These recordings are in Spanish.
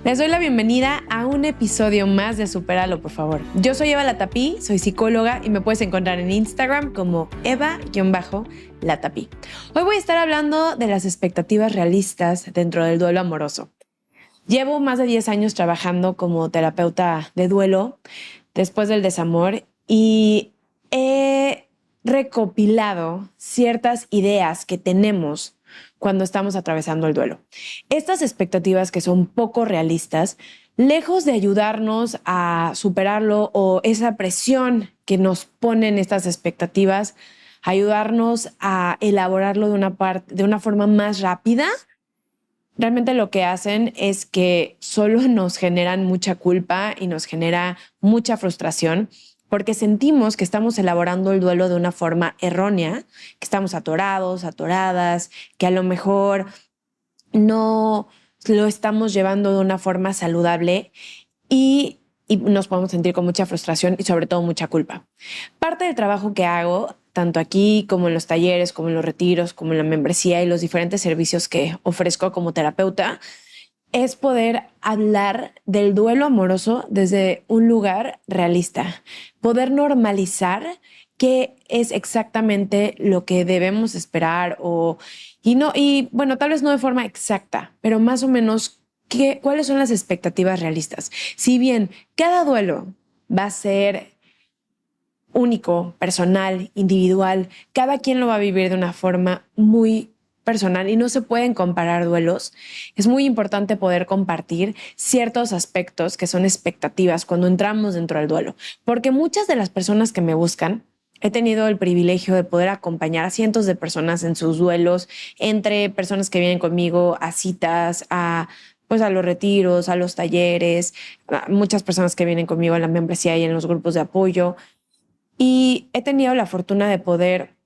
Les doy la bienvenida a un episodio más de Supéralo, por favor. Yo soy Eva Latapí, soy psicóloga y me puedes encontrar en Instagram como Eva-Latapí. Hoy voy a estar hablando de las expectativas realistas dentro del duelo amoroso. Llevo más de 10 años trabajando como terapeuta de duelo después del desamor y he recopilado ciertas ideas que tenemos cuando estamos atravesando el duelo. Estas expectativas que son poco realistas, lejos de ayudarnos a superarlo o esa presión que nos ponen estas expectativas, ayudarnos a elaborarlo de una forma más rápida, realmente lo que hacen es que solo nos generan mucha culpa y nos genera mucha frustración porque sentimos que estamos elaborando el duelo de una forma errónea, que estamos atorados, atoradas, que a lo mejor no lo estamos llevando de una forma saludable y nos podemos sentir con mucha frustración y sobre todo mucha culpa. Parte del trabajo que hago, tanto aquí como en los talleres, como en los retiros, como en la membresía y los diferentes servicios que ofrezco como terapeuta, es poder hablar del duelo amoroso desde un lugar realista, poder normalizar qué es exactamente lo que debemos esperar y bueno, tal vez no de forma exacta, pero más o menos cuáles son las expectativas realistas. Si bien cada duelo va a ser único, personal, individual, cada quien lo va a vivir de una forma muy personal y no se pueden comparar duelos, es muy importante poder compartir ciertos aspectos que son expectativas cuando entramos dentro del duelo, porque muchas de las personas que me buscan, he tenido el privilegio de poder acompañar a cientos de personas en sus duelos, entre personas que vienen conmigo a citas, a los retiros, a los talleres, a muchas personas que vienen conmigo a la membresía y en los grupos de apoyo. Y he tenido la fortuna de poder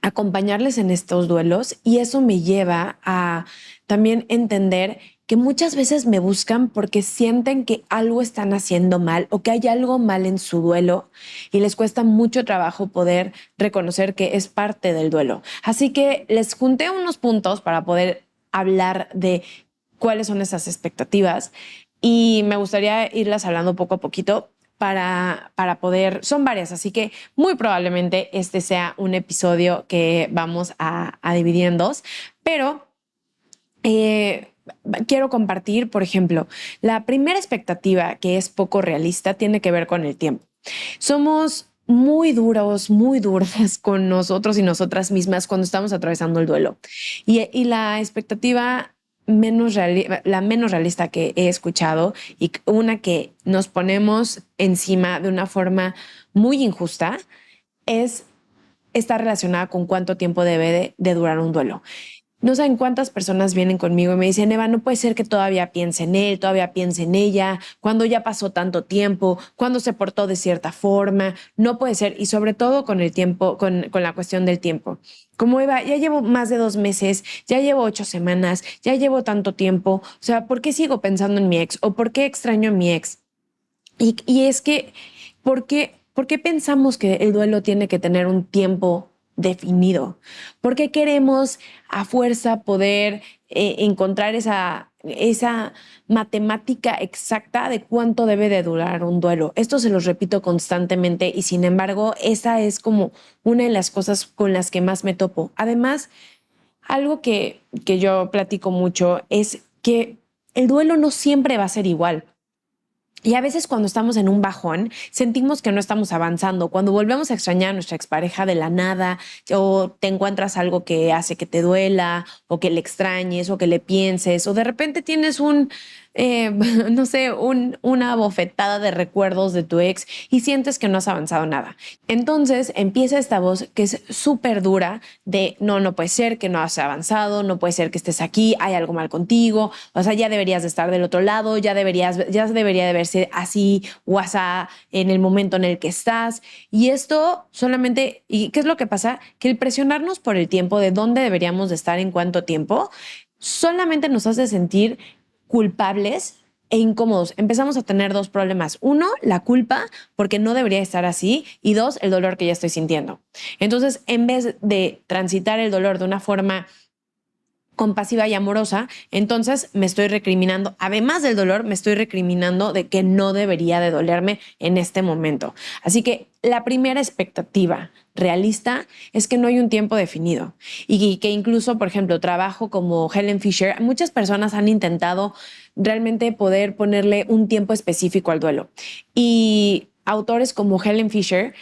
acompañarles en estos duelos y eso me lleva a también entender que muchas veces me buscan porque sienten que algo están haciendo mal o que hay algo mal en su duelo y les cuesta mucho trabajo poder reconocer que es parte del duelo. Así que les junté unos puntos para poder hablar de cuáles son esas expectativas y me gustaría irlas hablando poco a poquito para poder, son varias, así que muy probablemente este sea un episodio que vamos a dividir en dos, pero quiero compartir, por ejemplo, la primera expectativa que es poco realista tiene que ver con el tiempo. Somos muy duros, muy duras con nosotros y nosotras mismas cuando estamos atravesando el duelo. Y la expectativa la menos realista que he escuchado y una que nos ponemos encima de una forma muy injusta está relacionada con cuánto tiempo debe de durar un duelo. No saben cuántas personas vienen conmigo y me dicen, Eva, no puede ser que todavía piense en él, todavía piense en ella, cuando ya pasó tanto tiempo, cuando se portó de cierta forma, no puede ser. Y sobre todo con el tiempo, con la cuestión del tiempo. Como Eva, ya llevo más de 2 meses, ya llevo 8 semanas, ya llevo tanto tiempo. O sea, ¿por qué sigo pensando en mi ex? ¿O por qué extraño a mi ex? Y es que, ¿por qué pensamos que el duelo tiene que tener un tiempo definido? ¿Por qué queremos a fuerza poder encontrar esa matemática exacta de cuánto debe de durar un duelo? Esto se los repito constantemente y sin embargo esa es como una de las cosas con las que más me topo. Además, algo que yo platico mucho es que el duelo no siempre va a ser igual. Y a veces cuando estamos en un bajón, sentimos que no estamos avanzando. Cuando volvemos a extrañar a nuestra expareja de la nada, o te encuentras algo que hace que te duela, o que le extrañes, o que le pienses, o de repente tienes no sé, una bofetada de recuerdos de tu ex y sientes que no has avanzado nada. Entonces empieza esta voz que es súper dura de no puede ser que no has avanzado, no puede ser que estés aquí, hay algo mal contigo, o sea, ya deberías de estar del otro lado, ya debería de verse así o asá en el momento en el que estás. Y esto solamente, ¿y qué es lo que pasa? Que el presionarnos por el tiempo de dónde deberíamos de estar en cuánto tiempo, solamente nos hace sentir culpables e incómodos. Empezamos a tener 2 problemas. 1, la culpa porque no debería estar así y 2, el dolor que ya estoy sintiendo. Entonces, en vez de transitar el dolor de una forma compasiva y amorosa, entonces me estoy recriminando, además del dolor, me estoy recriminando de que no debería de dolerme en este momento. Así que la primera expectativa realista es que no hay un tiempo definido y que incluso, por ejemplo, trabajo como Helen Fisher, muchas personas han intentado realmente poder ponerle un tiempo específico al duelo y autores como Helen Fisher,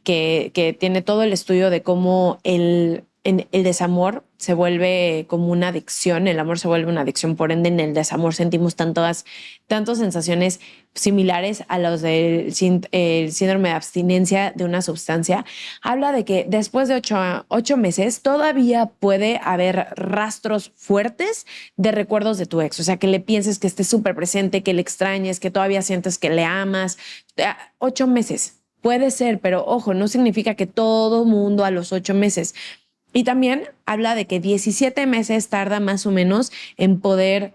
que tiene todo el estudio de cómo el desamor se vuelve como una adicción, el amor se vuelve una adicción, por ende en el desamor sentimos tantas sensaciones similares a los del el síndrome de abstinencia de una sustancia. Habla de que después de 8 meses todavía puede haber rastros fuertes de recuerdos de tu ex, o sea, que le pienses, que estés súper presente, que le extrañes, que todavía sientes que le amas. 8 meses. Puede ser, pero ojo, no significa que todo mundo a los 8 meses. Y también habla de que 17 meses tarda más o menos en poder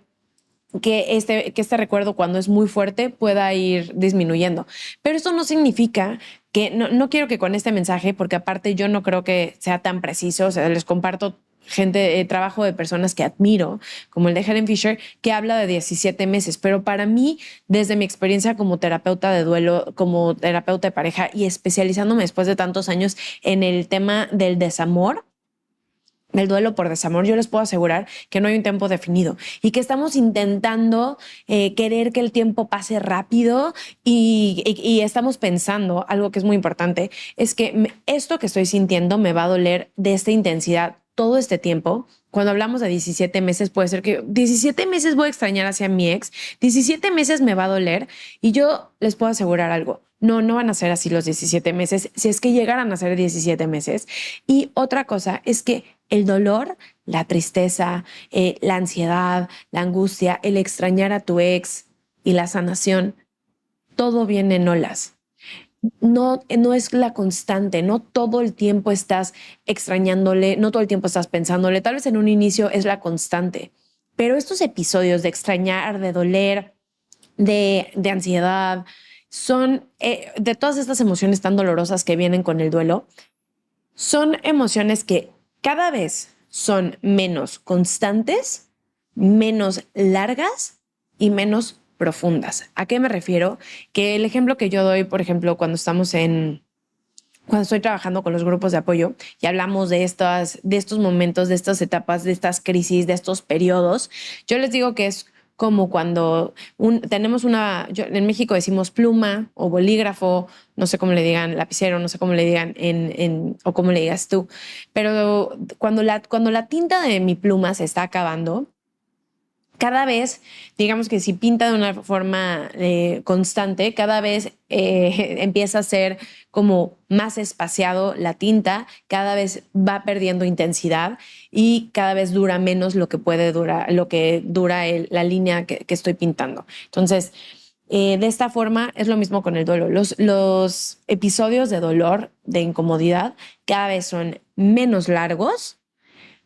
que este recuerdo, cuando es muy fuerte, pueda ir disminuyendo. Pero esto no significa que, no quiero que con este mensaje, porque aparte yo no creo que sea tan preciso, o sea, les comparto trabajo de personas que admiro, como el de Helen Fisher, que habla de 17 meses. Pero para mí, desde mi experiencia como terapeuta de duelo, como terapeuta de pareja y especializándome después de tantos años en el tema del desamor, del duelo por desamor, yo les puedo asegurar que no hay un tiempo definido y que estamos intentando querer que el tiempo pase rápido y estamos pensando, algo que es muy importante, es que esto que estoy sintiendo me va a doler de esta intensidad todo este tiempo. Cuando hablamos de 17 meses, puede ser que 17 meses voy a extrañar hacia mi ex, 17 meses me va a doler, y yo les puedo asegurar algo. No van a ser así los 17 meses, si es que llegaran a ser 17 meses. Y otra cosa es que el dolor, la tristeza, la ansiedad, la angustia, el extrañar a tu ex y la sanación, todo viene en olas. No es la constante, no todo el tiempo estás extrañándole, no todo el tiempo estás pensándole. Tal vez en un inicio es la constante, pero estos episodios de extrañar, de doler, de ansiedad, son de todas estas emociones tan dolorosas que vienen con el duelo, son emociones que cada vez son menos constantes, menos largas y menos profundas. ¿A qué me refiero? Que el ejemplo que yo doy, por ejemplo, cuando estoy trabajando con los grupos de apoyo y hablamos de estos momentos, de estas etapas, de estas crisis, de estos periodos, yo les digo que es como cuando tenemos en México decimos pluma o bolígrafo, no sé cómo le digan, lapicero, no sé cómo le digan o cómo le digas tú, pero cuando la tinta de mi pluma se está acabando, cada vez, digamos que si pinta de una forma constante, cada vez empieza a ser como más espaciado la tinta, cada vez va perdiendo intensidad y cada vez dura menos lo que dura la línea que estoy pintando. Entonces, de esta forma es lo mismo con el duelo. Los episodios de dolor, de incomodidad, cada vez son menos largos,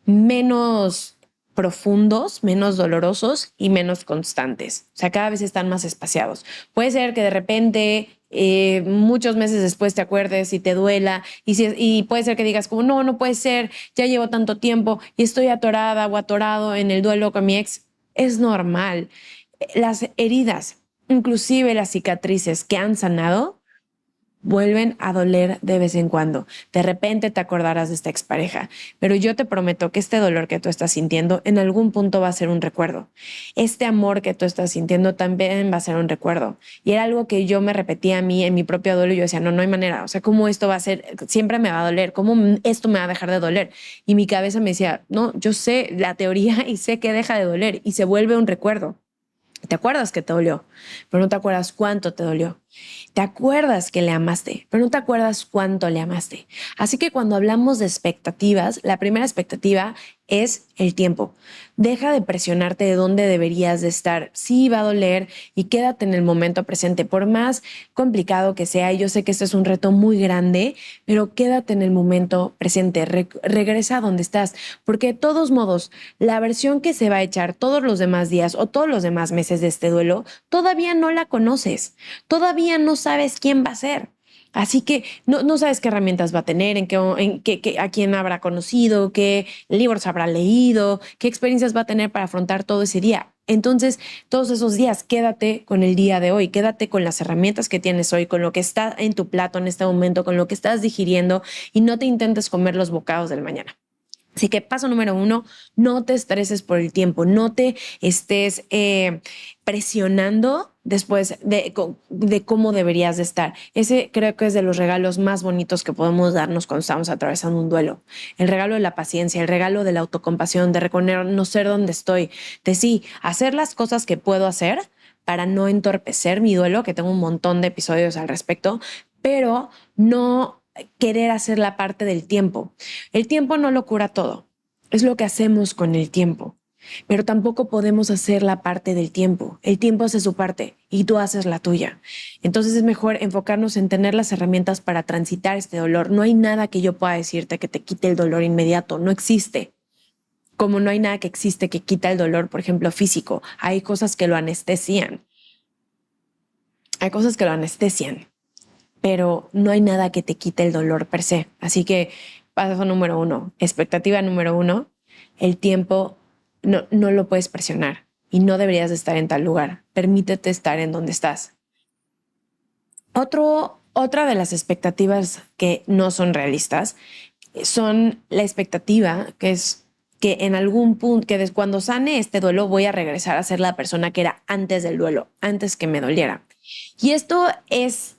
menos profundos, menos dolorosos y menos constantes. O sea, cada vez están más espaciados. Puede ser que de repente, muchos meses después te acuerdes y te duela y puede ser que digas como, no puede ser, ya llevo tanto tiempo y estoy atorada o atorado en el duelo con mi ex. Es normal. Las heridas, inclusive las cicatrices que han sanado, vuelven a doler de vez en cuando. De repente te acordarás de esta expareja, pero yo te prometo que este dolor que tú estás sintiendo en algún punto va a ser un recuerdo. Este amor que tú estás sintiendo también va a ser un recuerdo. Y era algo que yo me repetía a mí en mi propio duelo y yo decía, no hay manera. O sea, ¿cómo esto va a ser? Siempre me va a doler. ¿Cómo esto me va a dejar de doler? Y mi cabeza me decía, no, yo sé la teoría y sé que deja de doler y se vuelve un recuerdo. Te acuerdas que te dolió, pero no te acuerdas cuánto te dolió. Te acuerdas que le amaste, pero no te acuerdas cuánto le amaste. Así que cuando hablamos de expectativas, la primera expectativa es el tiempo. Deja de presionarte de dónde deberías de estar. Sí, va a doler y quédate en el momento presente. Por más complicado que sea, y yo sé que este es un reto muy grande, pero quédate en el momento presente. Regresa a donde estás, porque de todos modos, la versión que se va a echar todos los demás días o todos los demás meses de este duelo, todavía no la conoces. Todavía no sabes quién va a ser. Así que no sabes qué herramientas va a tener, a quién habrá conocido, qué libros habrá leído, qué experiencias va a tener para afrontar todo ese día. Entonces, todos esos días, quédate con el día de hoy, quédate con las herramientas que tienes hoy, con lo que está en tu plato en este momento, con lo que estás digiriendo y no te intentes comer los bocados del mañana. Así que paso número 1, no te estreses por el tiempo, no te estés presionando después de cómo deberías de estar. Ese creo que es de los regalos más bonitos que podemos darnos cuando estamos atravesando un duelo. El regalo de la paciencia, el regalo de la autocompasión, de reconocer dónde estoy, de sí, hacer las cosas que puedo hacer para no entorpecer mi duelo, que tengo un montón de episodios al respecto, pero no querer hacer la parte del tiempo. El tiempo no lo cura todo, es lo que hacemos con el tiempo, pero tampoco podemos hacer la parte del tiempo. El tiempo hace su parte y tú haces la tuya. Entonces es mejor enfocarnos en tener las herramientas para transitar este dolor. No hay nada que yo pueda decirte que te quite el dolor inmediato, no existe. Como no hay nada que existe que quita el dolor, por ejemplo, físico. Hay cosas que lo anestesian. Pero no hay nada que te quite el dolor per se. Así que paso número 1, expectativa número 1, el tiempo no lo puedes presionar y no deberías de estar en tal lugar. Permítete estar en donde estás. Otra de las expectativas que no son realistas son la expectativa que es que en algún punto, que cuando sane este duelo voy a regresar a ser la persona que era antes del duelo, antes que me doliera. Y esto es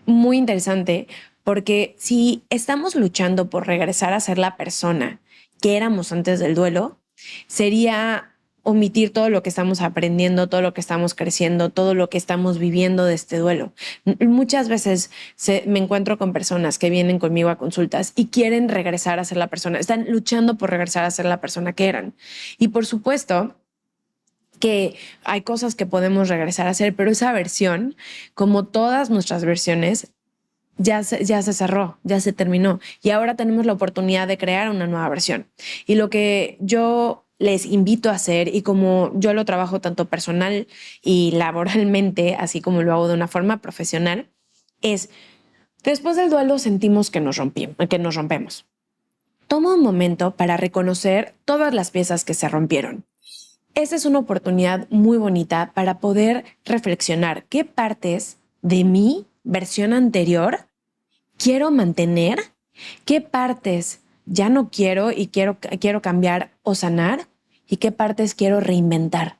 muy interesante porque si estamos luchando por regresar a ser la persona que éramos antes del duelo, sería omitir todo lo que estamos aprendiendo, todo lo que estamos creciendo, todo lo que estamos viviendo de este duelo. Muchas veces me encuentro con personas que vienen conmigo a consultas y quieren regresar a ser la persona, están luchando por regresar a ser la persona que eran. Y por supuesto que hay cosas que podemos regresar a hacer, pero esa versión, como todas nuestras versiones, ya se cerró, ya se terminó. Y ahora tenemos la oportunidad de crear una nueva versión. Y lo que yo les invito a hacer, y como yo lo trabajo tanto personal y laboralmente, así como lo hago de una forma profesional, es después del duelo sentimos que nos rompemos. Toma un momento para reconocer todas las piezas que se rompieron. Esta es una oportunidad muy bonita para poder reflexionar qué partes de mi versión anterior quiero mantener, qué partes ya no quiero y quiero cambiar o sanar y qué partes quiero reinventar.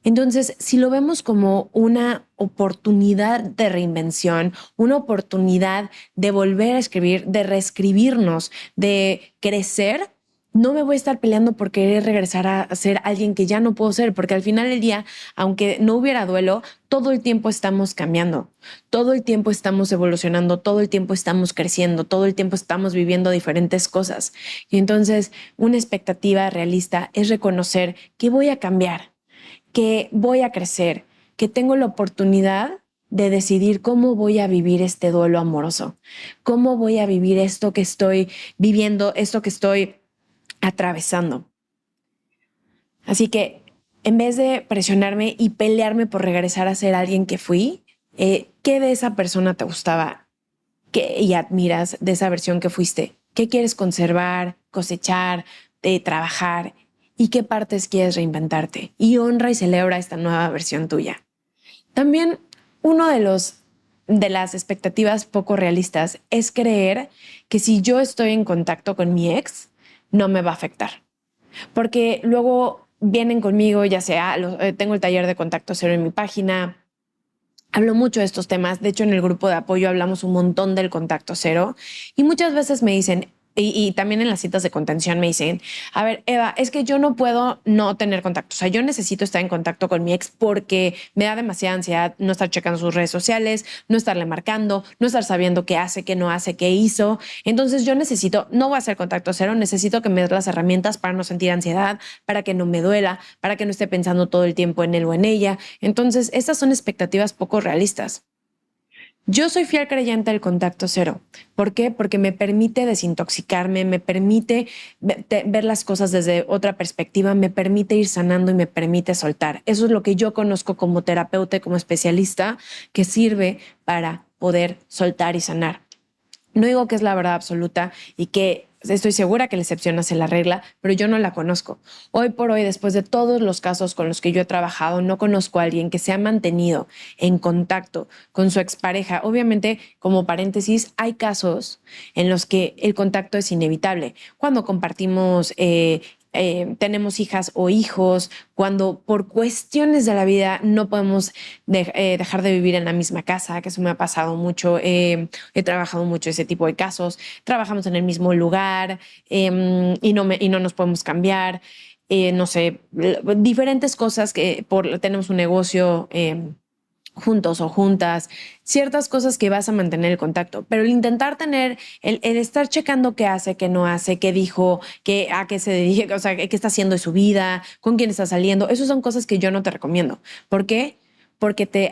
Entonces, si lo vemos como una oportunidad de reinvención, una oportunidad de volver a escribir, de reescribirnos, de crecer, no me voy a estar peleando por querer regresar a ser alguien que ya no puedo ser, porque al final del día, aunque no hubiera duelo, todo el tiempo estamos cambiando, todo el tiempo estamos evolucionando, todo el tiempo estamos creciendo, todo el tiempo estamos viviendo diferentes cosas. Y entonces, una expectativa realista es reconocer que voy a cambiar, que voy a crecer, que tengo la oportunidad de decidir cómo voy a vivir este duelo amoroso, cómo voy a vivir esto que estoy viviendo, esto que estoy atravesando. Así que en vez de presionarme y pelearme por regresar a ser alguien que fui, ¿qué de esa persona te gustaba y admiras de esa versión que fuiste? ¿Qué quieres conservar, cosechar, trabajar? ¿Y qué partes quieres reinventarte? Y honra y celebra esta nueva versión tuya. También uno de las expectativas poco realistas es creer que si yo estoy en contacto con mi ex, no me va a afectar. Porque luego vienen conmigo, ya sea, tengo el taller de Contacto Cero en mi página, hablo mucho de estos temas, de hecho en el grupo de apoyo hablamos un montón del Contacto Cero y muchas veces me dicen, y también en las citas de contención me dicen, a ver, Eva, es que yo no puedo no tener contacto. O sea, yo necesito estar en contacto con mi ex porque me da demasiada ansiedad no estar checando sus redes sociales, no estarle marcando, no estar sabiendo qué hace, qué no hace, qué hizo. Entonces yo no voy a hacer contacto cero, necesito que me des las herramientas para no sentir ansiedad, para que no me duela, para que no esté pensando todo el tiempo en él o en ella. Entonces, estas son expectativas poco realistas. Yo soy fiel creyente del contacto cero. ¿Por qué? Porque me permite desintoxicarme, me permite ver las cosas desde otra perspectiva, me permite ir sanando y me permite soltar. Eso es lo que yo conozco como terapeuta y como especialista que sirve para poder soltar y sanar. No digo que es la verdad absoluta y que estoy segura que la excepción hace la regla, pero yo no la conozco. Hoy por hoy, después de todos los casos con los que yo he trabajado, no conozco a alguien que se ha mantenido en contacto con su expareja. Obviamente, como paréntesis, hay casos en los que el contacto es inevitable. Cuando compartimos tenemos hijas o hijos, cuando por cuestiones de la vida no podemos dejar de vivir en la misma casa, que eso me ha pasado mucho. He trabajado mucho ese tipo de casos. Trabajamos en el mismo lugar y no nos podemos cambiar. No sé, diferentes cosas que tenemos un negocio. Juntos o juntas, ciertas cosas que vas a mantener el contacto, pero el intentar tener, el estar checando qué hace, qué no hace, qué dijo, a qué se dedica, o sea, qué está haciendo de su vida, con quién está saliendo, esas son cosas que yo no te recomiendo. ¿Por qué? Porque te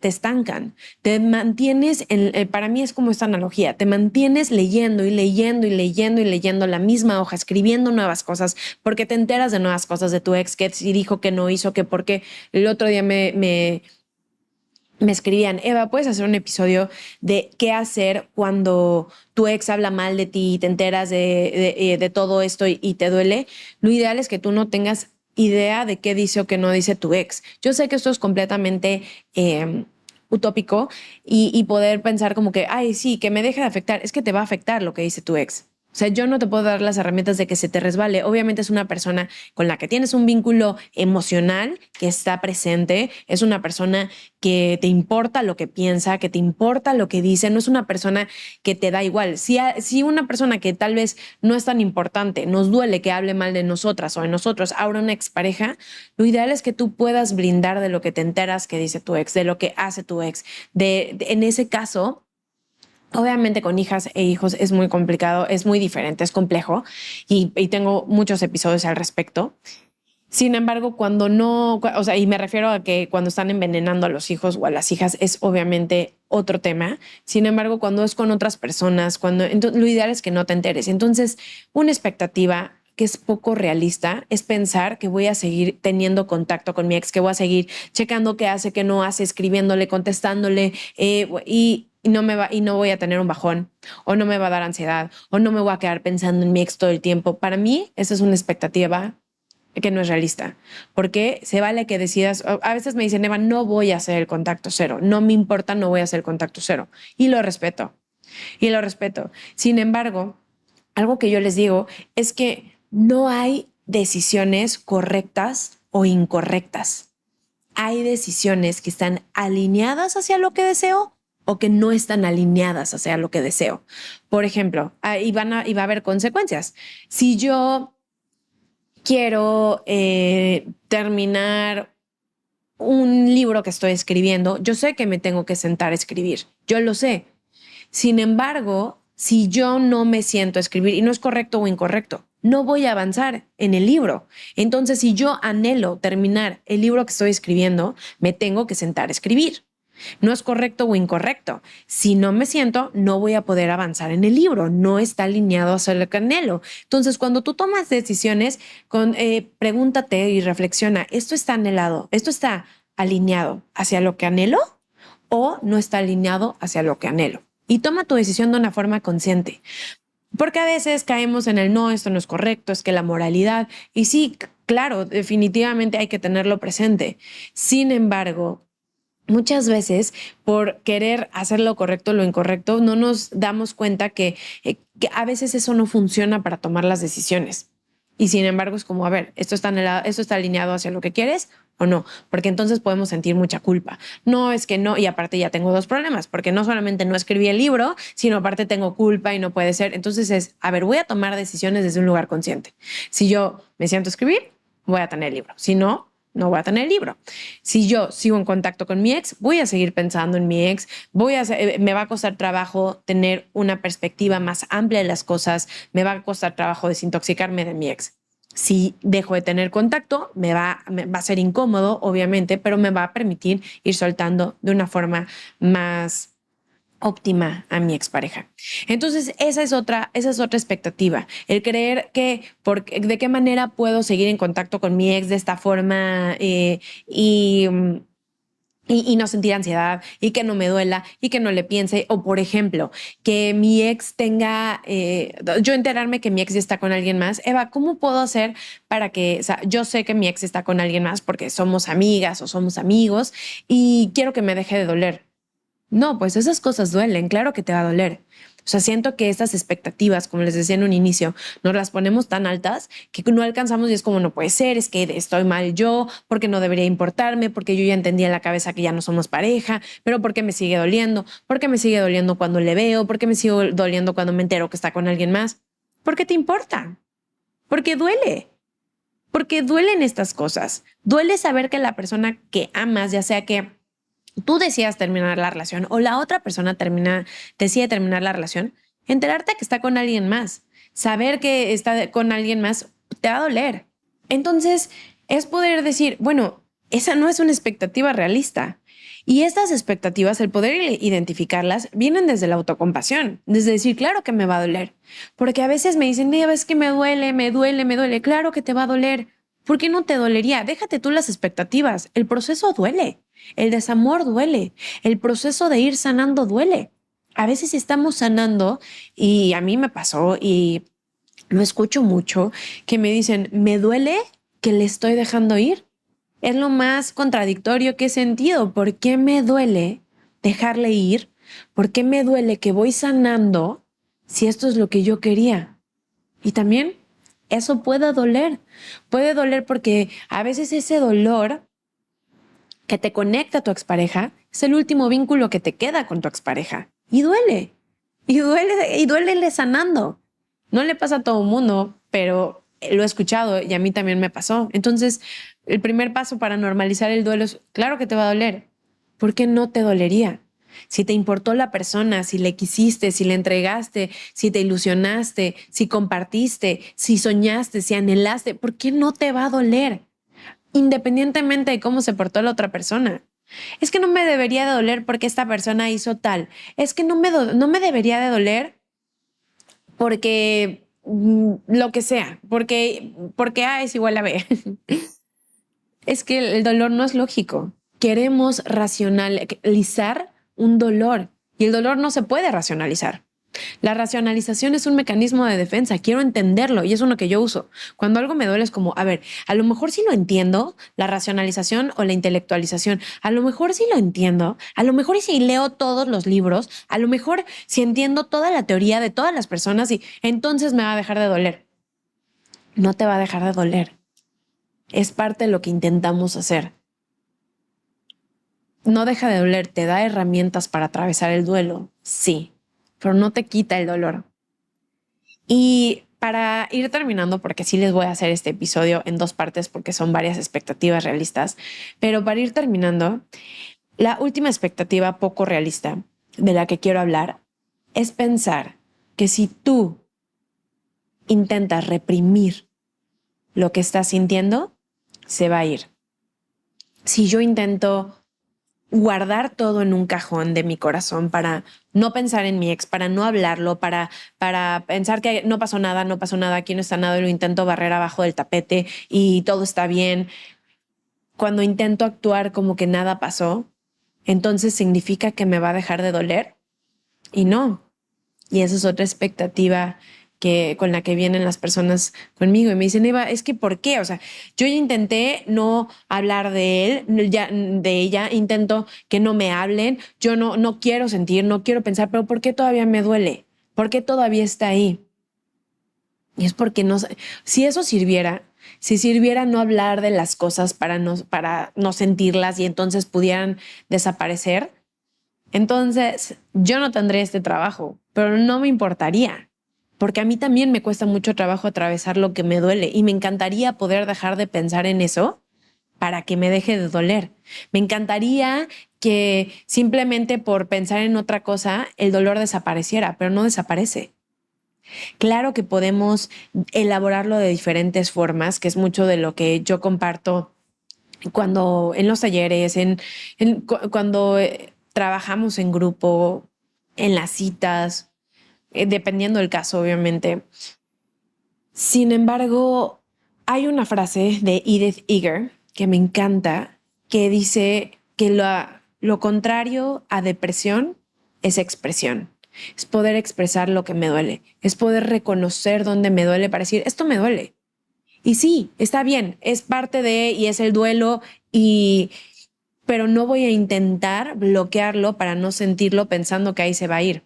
estancan, te mantienes, para mí es como esta analogía, te mantienes leyendo y leyendo y leyendo y leyendo la misma hoja, escribiendo nuevas cosas, porque te enteras de nuevas cosas de tu ex, que si dijo que no hizo, que porque el otro día me escribían, Eva, ¿puedes hacer un episodio de qué hacer cuando tu ex habla mal de ti y te enteras de todo esto y te duele? Lo ideal es que tú no tengas idea de qué dice o qué no dice tu ex. Yo sé que esto es completamente utópico y poder pensar como que, ay, sí, que me deje de afectar. Es que te va a afectar lo que dice tu ex. O sea, yo no te puedo dar las herramientas de que se te resbale. Obviamente es una persona con la que tienes un vínculo emocional que está presente. Es una persona que te importa lo que piensa, que te importa lo que dice. No es una persona que te da igual. Si una persona que tal vez no es tan importante nos duele que hable mal de nosotras o de nosotros, ahora una expareja, lo ideal es que tú puedas blindar de lo que te enteras que dice tu ex, de lo que hace tu ex. En ese caso, obviamente con hijas e hijos es muy complicado, es muy diferente, es complejo y tengo muchos episodios al respecto. Sin embargo, cuando no, o sea, y me refiero a que cuando están envenenando a los hijos o a las hijas es obviamente otro tema. Sin embargo, cuando es con otras personas, entonces, lo ideal es que no te enteres. Entonces, una expectativa que es poco realista es pensar que voy a seguir teniendo contacto con mi ex, que voy a seguir checando qué hace, qué no hace, escribiéndole, contestándole y no voy a tener un bajón o no me va a dar ansiedad o no me voy a quedar pensando en mi ex todo el tiempo. Para mí, esa es una expectativa que no es realista, porque se vale que decidas, a veces me dicen, Eva, no voy a hacer el contacto cero, no me importa, no voy a hacer el contacto cero, y lo respeto, y lo respeto. Sin embargo, algo que yo les digo es que no hay decisiones correctas o incorrectas. Hay decisiones que están alineadas hacia lo que deseo o que no están alineadas hacia lo que deseo. Por ejemplo, y va a haber consecuencias. Si yo quiero terminar un libro que estoy escribiendo, yo sé que me tengo que sentar a escribir, yo lo sé. Sin embargo, si yo no me siento a escribir, y no es correcto o incorrecto, no voy a avanzar en el libro. Entonces, si yo anhelo terminar el libro que estoy escribiendo, me tengo que sentar a escribir. No es correcto o incorrecto. Si no me siento, no voy a poder avanzar en el libro. No está alineado hacia el anhelo. Entonces, cuando tú tomas decisiones, pregúntate y reflexiona, ¿esto está anhelado? ¿Esto está alineado hacia lo que anhelo o no está alineado hacia lo que anhelo? Y toma tu decisión de una forma consciente. Porque a veces caemos en el no, esto no es correcto, es que la moralidad, y sí, claro, definitivamente hay que tenerlo presente. Sin embargo, muchas veces, por querer hacer lo correcto o lo incorrecto, no nos damos cuenta que a veces eso no funciona para tomar las decisiones. Y sin embargo, es como, a ver, ¿esto está alineado hacia lo que quieres o no? Porque entonces podemos sentir mucha culpa. No, es que no. Y aparte ya tengo dos problemas, porque no solamente no escribí el libro, sino aparte tengo culpa y no puede ser. Entonces a ver, voy a tomar decisiones desde un lugar consciente. Si yo me siento a escribir, voy a tener el libro. Si no, no voy a tener el libro. Si yo sigo en contacto con mi ex, voy a seguir pensando en mi ex, me va a costar trabajo tener una perspectiva más amplia de las cosas, me va a costar trabajo desintoxicarme de mi ex. Si dejo de tener contacto, me va a ser incómodo, obviamente, pero me va a permitir ir soltando de una forma más óptima a mi expareja. Entonces, esa es otra expectativa. El creer de qué manera puedo seguir en contacto con mi ex de esta forma y y no sentir ansiedad y que no me duela y que no le piense. O, por ejemplo, que mi ex tenga, yo enterarme que mi ex ya está con alguien más. Eva, ¿cómo puedo hacer para que, o sea, yo sé que mi ex está con alguien más porque somos amigas o somos amigos y quiero que me deje de doler? No, pues esas cosas duelen, claro que te va a doler. O sea, siento que estas expectativas, como les decía en un inicio, nos las ponemos tan altas que no alcanzamos y es como no puede ser, es que estoy mal yo, porque no debería importarme, porque yo ya entendí en la cabeza que ya no somos pareja, pero ¿por qué me sigue doliendo? ¿Por qué me sigue doliendo cuando le veo? ¿Por qué me sigue doliendo cuando me entero que está con alguien más? ¿Por qué te importa? Porque duele. Porque duelen estas cosas. Duele saber que la persona que amas, ya sea que tú decidas terminar la relación o la otra persona decide terminar la relación, enterarte que está con alguien más, saber que está con alguien más, te va a doler. Entonces, es poder decir, bueno, esa no es una expectativa realista. Y estas expectativas, el poder identificarlas, vienen desde la autocompasión, desde decir, claro que me va a doler. Porque a veces me dicen, es que me duele, me duele, me duele. Claro que te va a doler. ¿Por qué no te dolería? Déjate tú las expectativas. El proceso duele. El desamor duele. El proceso de ir sanando duele. A veces estamos sanando y a mí me pasó y lo escucho mucho que me dicen, me duele que le estoy dejando ir. Es lo más contradictorio que he sentido. ¿Por qué me duele dejarle ir? ¿Por qué me duele que voy sanando si esto es lo que yo quería? Y también eso puede doler. Puede doler porque a veces ese dolor que te conecta a tu expareja es el último vínculo que te queda con tu expareja. Y duele. Y duele sanando. No le pasa a todo el mundo, pero lo he escuchado y a mí también me pasó. Entonces, el primer paso para normalizar el duelo es, claro que te va a doler. ¿Por qué no te dolería? Si te importó la persona, si le quisiste, si le entregaste, si te ilusionaste, si compartiste, si soñaste, si anhelaste, ¿por qué no te va a doler? Independientemente de cómo se portó la otra persona. Es que no me debería de doler porque esta persona hizo tal. Es que no me debería de doler porque lo que sea, porque A es igual a B. Es que el dolor no es lógico. Queremos racionalizar un dolor y el dolor no se puede racionalizar. La racionalización es un mecanismo de defensa. Quiero entenderlo y es uno que yo uso. Cuando algo me duele es como, a ver, a lo mejor sí lo entiendo, la racionalización o la intelectualización. A lo mejor sí lo entiendo. A lo mejor sí leo todos los libros. A lo mejor sí entiendo toda la teoría de todas las personas y entonces me va a dejar de doler. No te va a dejar de doler. Es parte de lo que intentamos hacer. No deja de doler, te da herramientas para atravesar el duelo, sí, pero no te quita el dolor. Y para ir terminando, porque sí les voy a hacer este episodio en dos partes porque son varias expectativas realistas, pero para ir terminando, la última expectativa poco realista de la que quiero hablar es pensar que si tú intentas reprimir lo que estás sintiendo, se va a ir. Si yo intento guardar todo en un cajón de mi corazón para no pensar en mi ex, para no hablarlo, para pensar que no pasó nada, aquí no está nada y lo intento barrer abajo del tapete y todo está bien. Cuando intento actuar como que nada pasó, entonces significa que me va a dejar de doler y no. Y esa es otra expectativa con la que vienen las personas conmigo y me dicen, Eva, es que ¿por qué? O sea, yo ya intenté no hablar de él, ya, de ella, intento que no me hablen, yo no quiero sentir, no quiero pensar, pero ¿por qué todavía me duele? ¿Por qué todavía está ahí? Y es porque no, si eso sirviera, si sirviera no hablar de las cosas para no sentirlas y entonces pudieran desaparecer, entonces yo no tendría este trabajo, pero no me importaría, porque a mí también me cuesta mucho trabajo atravesar lo que me duele y me encantaría poder dejar de pensar en eso para que me deje de doler. Me encantaría que simplemente por pensar en otra cosa el dolor desapareciera, pero no desaparece. Claro que podemos elaborarlo de diferentes formas, que es mucho de lo que yo comparto cuando en los talleres, cuando trabajamos en grupo, en las citas, dependiendo del caso, obviamente. Sin embargo, hay una frase de Edith Eger que me encanta, que dice que lo contrario a depresión es expresión. Es poder expresar lo que me duele. Es poder reconocer dónde me duele para decir, esto me duele. Y sí, está bien, es parte de y es el duelo, pero no voy a intentar bloquearlo para no sentirlo pensando que ahí se va a ir.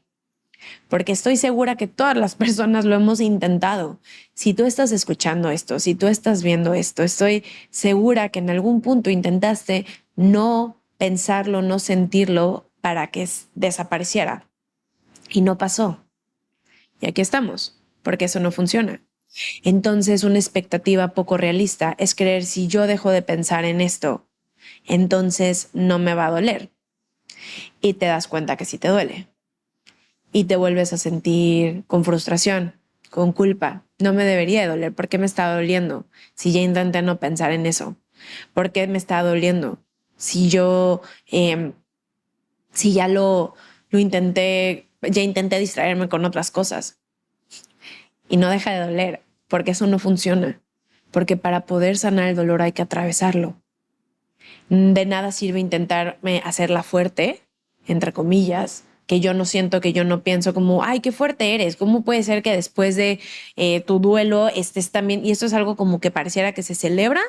Porque estoy segura que todas las personas lo hemos intentado. Si tú estás escuchando esto, si tú estás viendo esto, estoy segura que en algún punto intentaste no pensarlo, no sentirlo para que desapareciera. Y no pasó. Y aquí estamos, porque eso no funciona. Entonces, una expectativa poco realista es creer si yo dejo de pensar en esto, entonces no me va a doler. Y te das cuenta que sí te duele. Y te vuelves a sentir con frustración, con culpa. No me debería de doler. ¿Por qué me está doliendo? Si ya intenté no pensar en eso. ¿Por qué me está doliendo? Si yo, si ya lo intenté, ya intenté distraerme con otras cosas. Y no deja de doler, porque eso no funciona. Porque para poder sanar el dolor hay que atravesarlo. De nada sirve intentarme hacerla fuerte, entre comillas, que yo no siento, que yo no pienso como, ay, qué fuerte eres. ¿Cómo puede ser que después de tu duelo estés también? Y esto es algo como que pareciera que se celebra,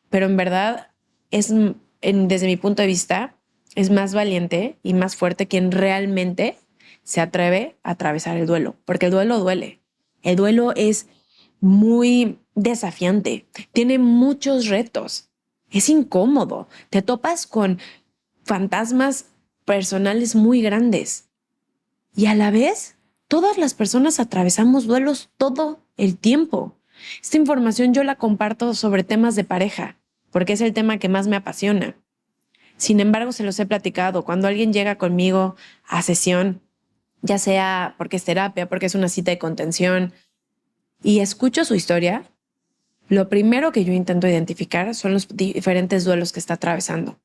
pero en verdad desde mi punto de vista, es más valiente y más fuerte quien realmente se atreve a atravesar el duelo, porque el duelo duele. El duelo es muy desafiante, tiene muchos retos, es incómodo, te topas con fantasmas personales muy grandes y a la vez todas las personas atravesamos duelos todo el tiempo. Esta información yo la comparto sobre temas de pareja, porque es el tema que más me apasiona. Sin embargo, se los he platicado. Cuando alguien llega conmigo a sesión, ya sea porque es terapia, porque es una cita de contención, y escucho su historia, lo primero que yo intento identificar son los diferentes duelos que está atravesando.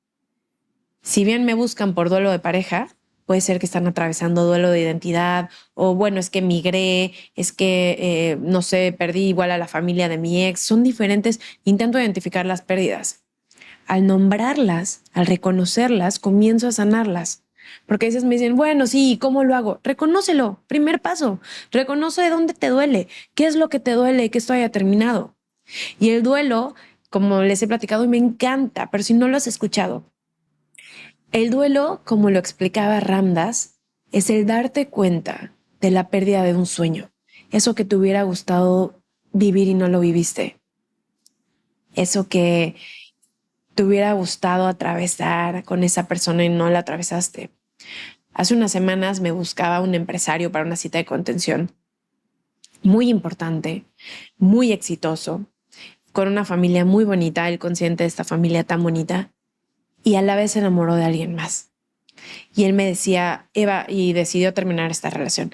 Si bien me buscan por duelo de pareja, puede ser que están atravesando duelo de identidad o bueno, es que migré, es que, no sé, perdí igual a la familia de mi ex. Son diferentes. Intento identificar las pérdidas. Al nombrarlas, al reconocerlas, comienzo a sanarlas. Porque a veces me dicen, bueno, sí, ¿cómo lo hago? Reconócelo, primer paso. Reconoce de dónde te duele, qué es lo que te duele, que esto haya terminado. Y el duelo, como les he platicado, y me encanta, pero si no lo has escuchado, el duelo, como lo explicaba Ramdas, es el darte cuenta de la pérdida de un sueño, eso que te hubiera gustado vivir y no lo viviste, eso que te hubiera gustado atravesar con esa persona y no la atravesaste. Hace unas semanas me buscaba un empresario para una cita de contención muy importante, muy exitoso, con una familia muy bonita, él consciente de esta familia tan bonita, y a la vez se enamoró de alguien más. Y él me decía, Eva, y decidió terminar esta relación.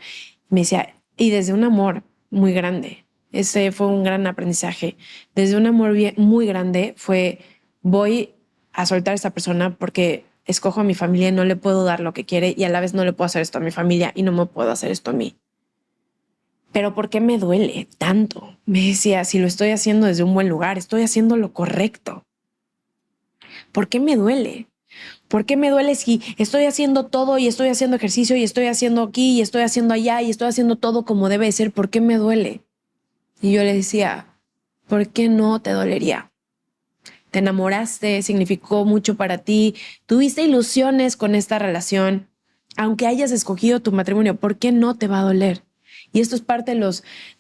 Me decía, y desde un amor muy grande, ese fue un gran aprendizaje. Desde un amor muy grande fue, voy a soltar a esta persona porque escojo a mi familia y no le puedo dar lo que quiere y a la vez no le puedo hacer esto a mi familia y no me puedo hacer esto a mí. Pero ¿por qué me duele tanto? Me decía, si lo estoy haciendo desde un buen lugar, estoy haciendo lo correcto. ¿Por qué me duele? ¿Por qué me duele si estoy haciendo todo y estoy haciendo ejercicio y estoy haciendo aquí y estoy haciendo allá y estoy haciendo todo como debe ser? ¿Por qué me duele? Y yo le decía, ¿por qué no te dolería? Te enamoraste, significó mucho para ti, tuviste ilusiones con esta relación, aunque hayas escogido tu matrimonio, ¿por qué no te va a doler? Y esto es parte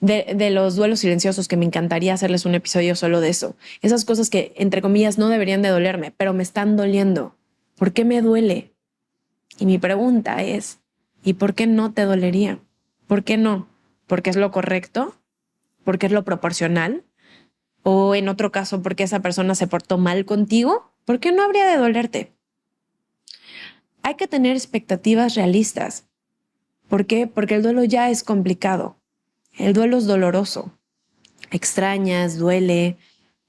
de los duelos silenciosos que me encantaría hacerles un episodio solo de eso. Esas cosas que, entre comillas, no deberían de dolerme, pero me están doliendo. ¿Por qué me duele? Y mi pregunta es, ¿y por qué no te dolería? ¿Por qué no? ¿Porque es lo correcto? ¿Porque es lo proporcional? ¿O en otro caso, porque esa persona se portó mal contigo? ¿Por qué no habría de dolerte? Hay que tener expectativas realistas. ¿Por qué? Porque el duelo ya es complicado. El duelo es doloroso. Extrañas, duele,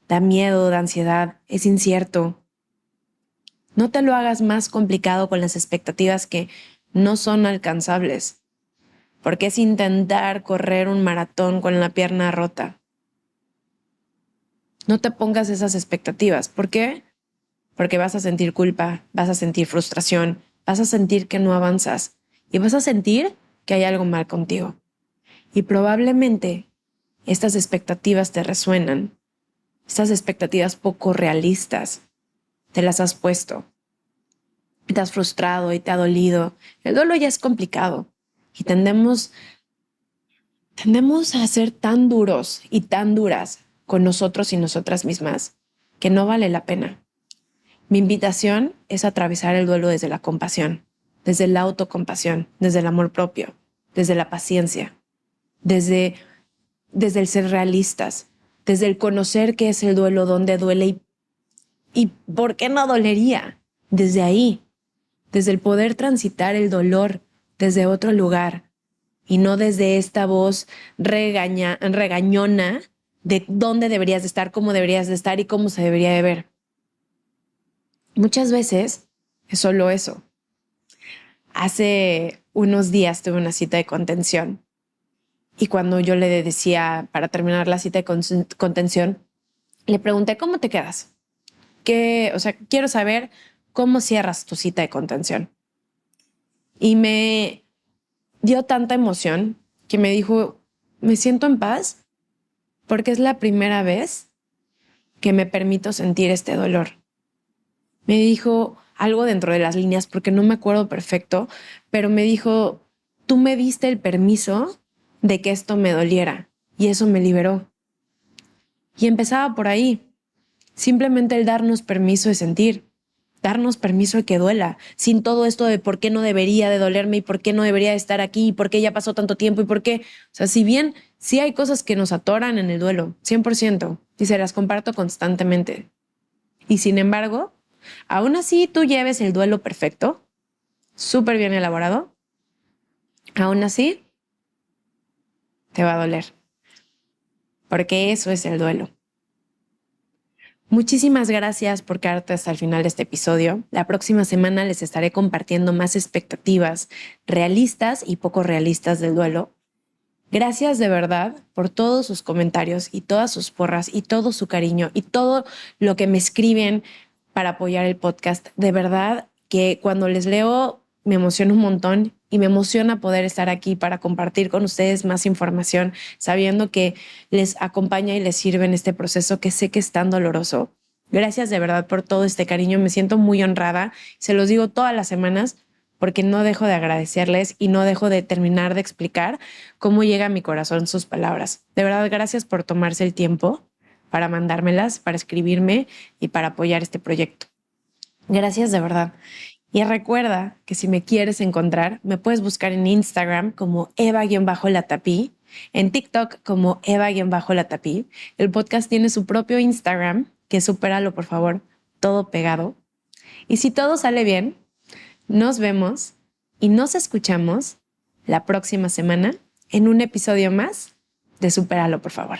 da miedo, da ansiedad, es incierto. No te lo hagas más complicado con las expectativas que no son alcanzables, porque es intentar correr un maratón con la pierna rota. No te pongas esas expectativas. ¿Por qué? porque vas a sentir culpa, vas a sentir frustración, vas a sentir que no avanzas y vas a sentir que hay algo mal contigo. Y probablemente estas expectativas te resuenan, estas expectativas poco realistas, te las has puesto, te has frustrado y te ha dolido. El duelo ya es complicado y tendemos a ser tan duros y tan duras con nosotros y nosotras mismas que no vale la pena. Mi invitación es atravesar el duelo desde la compasión, desde la autocompasión, desde el amor propio, desde la paciencia, desde el ser realistas, desde el conocer qué es el duelo, dónde duele y por qué no dolería. Desde ahí, desde el poder transitar el dolor desde otro lugar y no desde esta voz regañona de dónde deberías de estar, cómo deberías de estar y cómo se debería de ver. Muchas veces es solo eso. Hace unos días tuve una cita de contención y cuando yo le decía para terminar la cita de contención, le pregunté, ¿cómo te quedas? Quiero saber cómo cierras tu cita de contención. Y me dio tanta emoción que me dijo, me siento en paz porque es la primera vez que me permito sentir este dolor. Me dijo algo dentro de las líneas porque no me acuerdo perfecto, pero me dijo, tú me diste el permiso de que esto me doliera y eso me liberó. Y empezaba por ahí, simplemente el darnos permiso de sentir, darnos permiso de que duela, sin todo esto de por qué no debería de dolerme y por qué no debería de estar aquí y por qué ya pasó tanto tiempo y por qué. O sea, si bien sí hay cosas que nos atoran en el duelo, 100%, y se las comparto constantemente. Y sin embargo, aún así tú lleves el duelo perfecto, súper bien elaborado, aún así te va a doler, porque eso es el duelo. Muchísimas gracias por quedarte hasta el final de este episodio. La próxima semana les estaré compartiendo más expectativas realistas y poco realistas del duelo. Gracias de verdad por todos sus comentarios y todas sus porras y todo su cariño y todo lo que me escriben para apoyar el podcast. De verdad que cuando les leo me emociona un montón y me emociona poder estar aquí para compartir con ustedes más información, sabiendo que les acompaña y les sirve en este proceso que sé que es tan doloroso. Gracias de verdad por todo este cariño. Me siento muy honrada. Se los digo todas las semanas porque no dejo de agradecerles y no dejo de terminar de explicar cómo llega a mi corazón sus palabras. De verdad, gracias por tomarse el tiempo para mandármelas, para escribirme y para apoyar este proyecto. Gracias de verdad. Y recuerda que si me quieres encontrar, me puedes buscar en Instagram como Eva-Latapí, en TikTok como Eva-Latapí. El podcast tiene su propio Instagram, que supéralo por favor, todo pegado. Y si todo sale bien, nos vemos y nos escuchamos la próxima semana en un episodio más de Supéralo por favor.